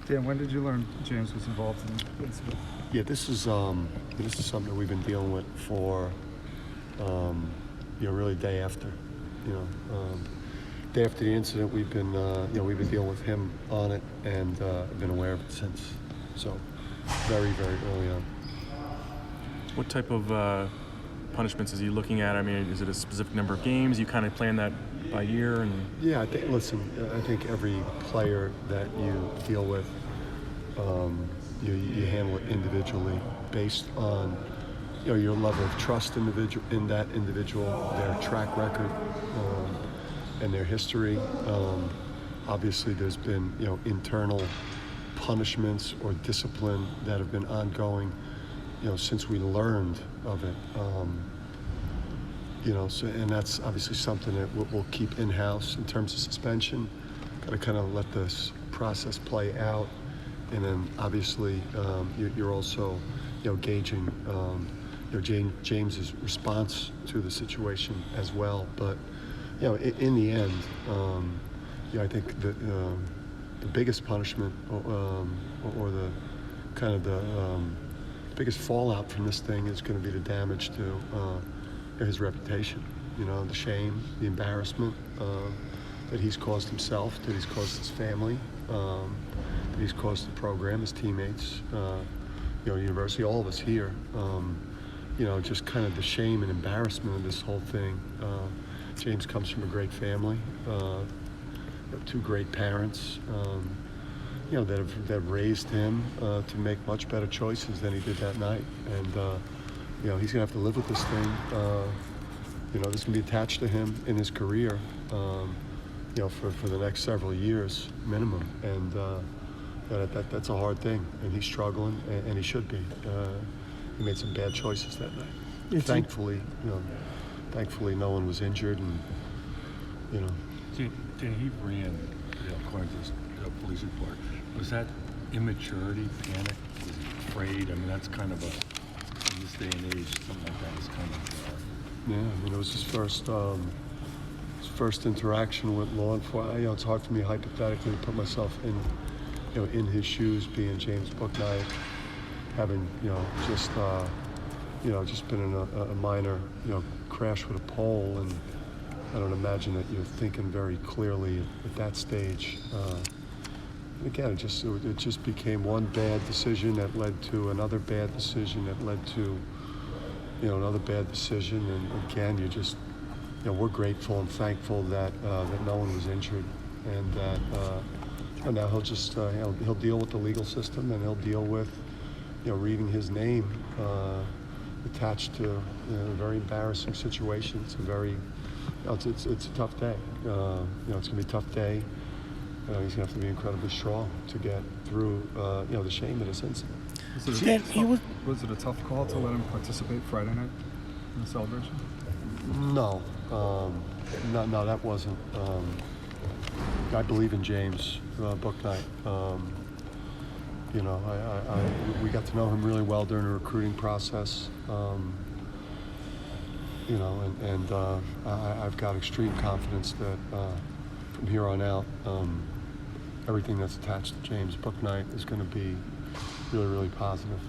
Dan, when did you learn James was involved in the incident? Yeah, this is something that we've been dealing with for really day after. Day after the incident, we've been dealing with him on it, and I've been aware of it since. So very, very early on. What type of punishments is he looking at? I mean, is it a specific number of games? You kind of plan that by year? And yeah, I think every player that you deal with, you handle it individually based on your level of trust in that individual, their track record, and their history. Obviously, there's been internal punishments or discipline that have been ongoing since we learned of it. So, and that's obviously something that we'll keep in-house in terms of suspension. Got to kind of let this process play out, and then obviously you're also gauging James's response to the situation as well. But in the end, I think the biggest punishment or the kind of the biggest fallout from this thing is going to be the damage to his reputation. The shame, the embarrassment that he's caused himself, that he's caused his family, that he's caused the program, his teammates, university, all of us here. Just kind of the shame and embarrassment of this whole thing. James comes from a great family, two great parents, that have raised him to make much better choices than he did that night. And he's gonna have to live with this thing. This can be attached to him in his career, for the next several years minimum. And that's a hard thing, and he's struggling, and he should be. He made some bad choices that night. Thankfully no one was injured, and he ran, according to the police report. Was that immaturity, panic? Was he afraid? I mean, that's kind of in this day and age, something like that is kind of. It was his first interaction with law enforcement. It's hard for me hypothetically to put myself in his shoes, being James Bouknight, having just been in a minor crash with a pole, and I don't imagine that you're thinking very clearly at that stage. Again, it just became one bad decision that led to another bad decision that led to another bad decision, and again, we're grateful and thankful that no one was injured, and that now he'll just he'll deal with the legal system, and he'll deal with reading his name attached to a very embarrassing situation. It's a very it's a tough day. It's gonna be a tough day. He's gonna have to be incredibly strong to get through the shame of this incident. Was it a tough call to let him participate Friday night in the celebration? No, that wasn't. I believe in James Bouknight. We got to know him really well during the recruiting process. I've got extreme confidence that from here on out, everything that's attached to James Bouknight is going to be really, really positive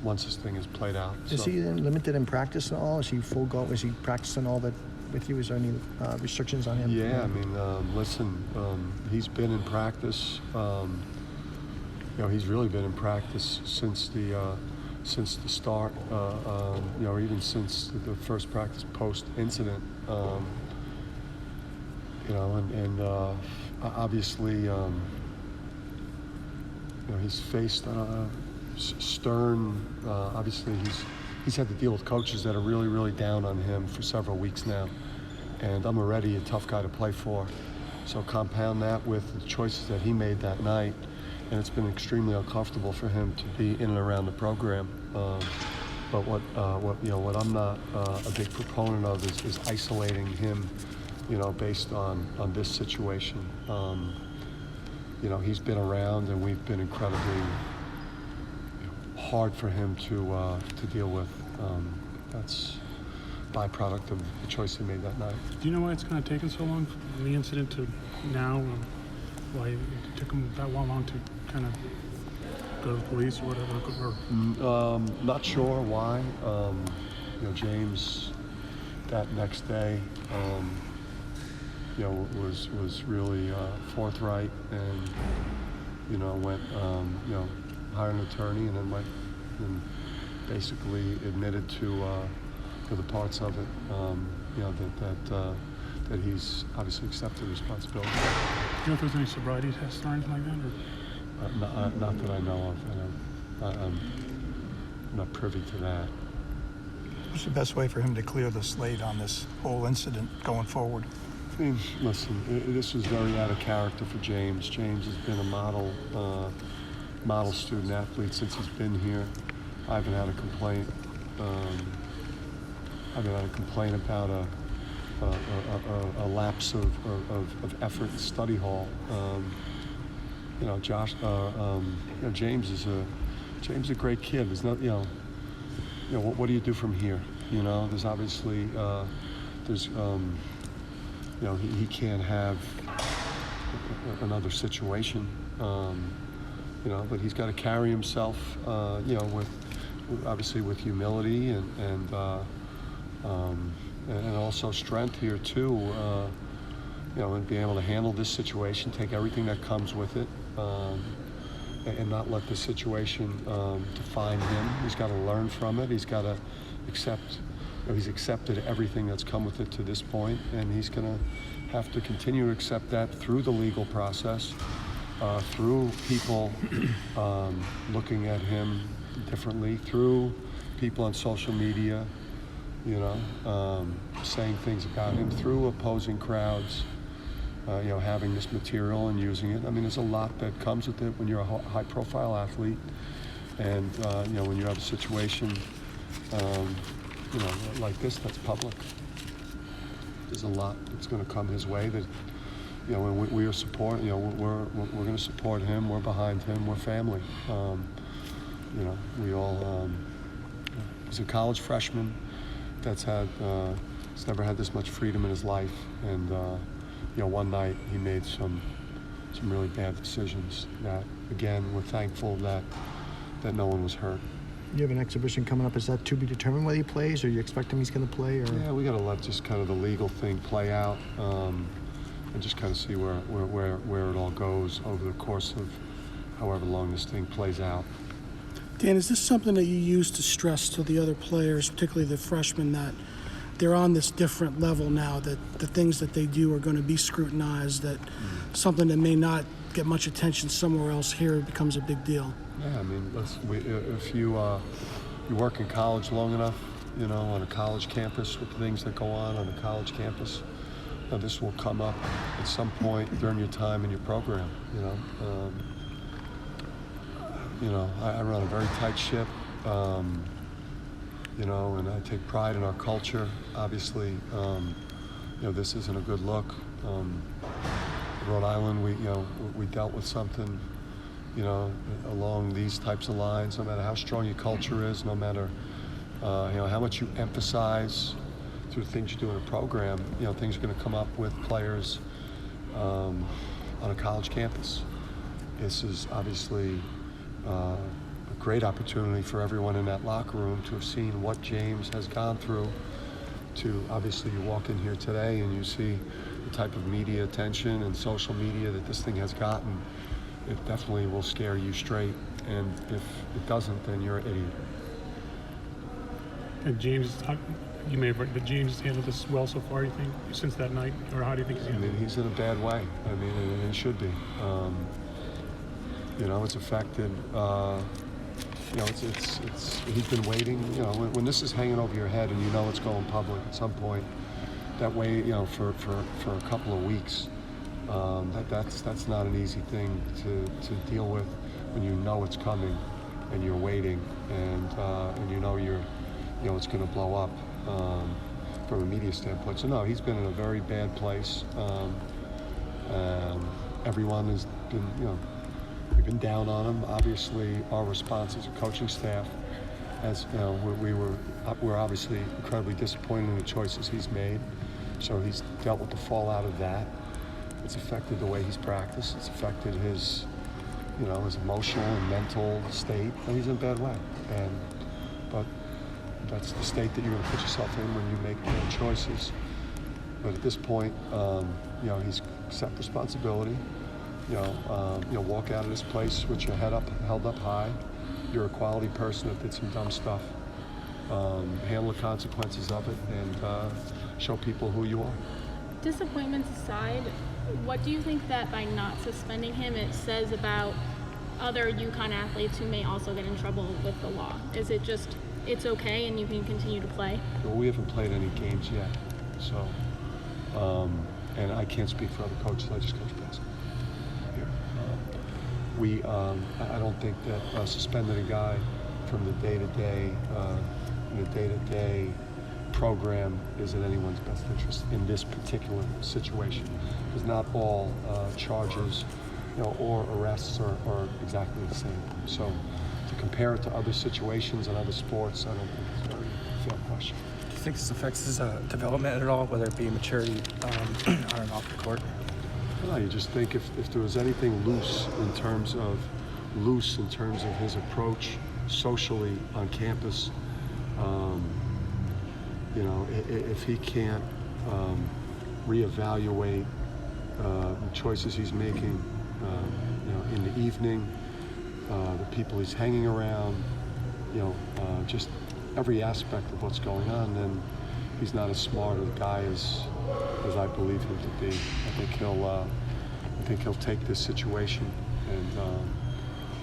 once this thing is played out. Is he limited in practice at all? Is he full go? Is he practicing all that with you? Is there any restrictions on him? Yeah, I mean, listen, he's been in practice. He's really been in practice since the start. Even since the first practice post-incident. Obviously, he's faced stern. Obviously, he's had to deal with coaches that are really, really down on him for several weeks now, and I'm already a tough guy to play for. So compound that with the choices that he made that night, and it's been extremely uncomfortable for him to be in and around the program. But what I'm not a big proponent of is isolating him, based on this situation. He's been around, and we've been incredibly hard for him to deal with. That's byproduct of the choice he made that night. Do you know why it's kind of taken so long from the incident to now? why it took him that long to kind of go to the police or whatever? Or Not sure why. James, that next day, was really forthright and, went, hired an attorney and then went and basically admitted to the parts of it, that he's obviously accepted responsibility. do you know if there's any sobriety tests or anything like that? Or? Not that I know of. I'm not privy to that. What's the best way for him to clear the slate on this whole incident going forward? I mean, listen, this was very out of character for James. James has been a model student athlete since he's been here. I haven't had a complaint. I haven't had a complaint about a lapse of effort in study hall. James is a great kid. There's not, what do you do from here? There's obviously, he can't have another situation, but he's got to carry himself, with humility and also strength here too, and be able to handle this situation, take everything that comes with it, and not let the situation define him. He's got to learn from it. He's got to accept. He's accepted everything that's come with it to this point, and he's going to have to continue to accept that through the legal process, through people looking at him differently, through people on social media, saying things about him, through opposing crowds, having this material and using it. I mean, there's a lot that comes with it when you're a high-profile athlete, and when you have a situation, like this that's public. There's a lot that's going to come his way. That, when we are support. We're going to support him. We're behind him. We're family. We all. He's a college freshman that's never had this much freedom in his life, and one night he made some really bad decisions that, again, we're thankful that no one was hurt. You have an exhibition coming up. Is that to be determined whether he plays, or you expect him he's going to play? Or? Yeah, we got to let just kind of the legal thing play out, and just kind of see where it all goes over the course of however long this thing plays out. Dan, is this something that you use to stress to the other players, particularly the freshmen, that they're on this different level now, that the things that they do are going to be scrutinized, that something that may not get much attention somewhere else here becomes a big deal? Yeah, I mean, if you work in college long enough, on a college campus with things that go on a college campus, this will come up at some point during your time in your program. I run a very tight ship, and I take pride in our culture. Obviously, this isn't a good look. Rhode Island, we dealt with something, along these types of lines. No matter how strong your culture is, no matter how much you emphasize through things you do in a program, things are going to come up with players on a college campus. This is obviously a great opportunity for everyone in that locker room to have seen what James has gone through. To obviously, you walk in here today and you see the type of media attention and social media that this thing has gotten. It definitely will scare you straight, and if it doesn't, then you're an idiot. And James, you may have heard, but James has handled this well so far, you think, since that night? Or how do you think he's handled it? I mean, he's in a bad way. I mean, and he should be. It's affected. He's been waiting. When this is hanging over your head and it's going public at some point, that way, for a couple of weeks, that's not an easy thing to deal with when it's coming and you're waiting and it's going to blow up from a media standpoint. So no, he's been in a very bad place. Everyone has been, we've been down on him. Obviously, our response as a coaching staff, as we're obviously incredibly disappointed in the choices he's made. So he's dealt with the fallout of that. it's affected the way he's practiced. It's affected his, you know, his emotional and mental state, and he's in a bad way. But that's the state that you're going to put yourself in when you make bad choices. But at this point, you know, he's accept responsibility. You know, walk out of this place with your head up, held up high. You're a quality person that did some dumb stuff. Handle the consequences of it, and show people who you are. Disappointments aside, what do you think that by not suspending him, it says about other UConn athletes who may also get in trouble with the law? Is it just, it's okay and you can continue to play? Well, we haven't played any games yet, so, and I can't speak for other coaches. I just coach basketball here. I don't think that suspending a guy from the day-to-day, in the day-to-day program is in anyone's best interest in this particular situation, because not all charges, you know, or arrests are exactly the same. So to compare it to other situations and other sports, I don't think it's a very fair question. Do you think this affects his development at all, whether it be maturity on and off the court? No, you just think if there was anything loose in terms of his approach socially on campus, you know, if he can't reevaluate the choices he's making, you know, in the evening, the people he's hanging around, you know, just every aspect of what's going on, then he's not as smart a guy as I believe him to be. I think he'll take this situation, and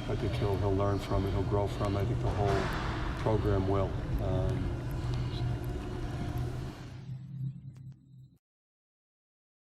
I think he'll learn from it. He'll grow from it. I think the whole program will.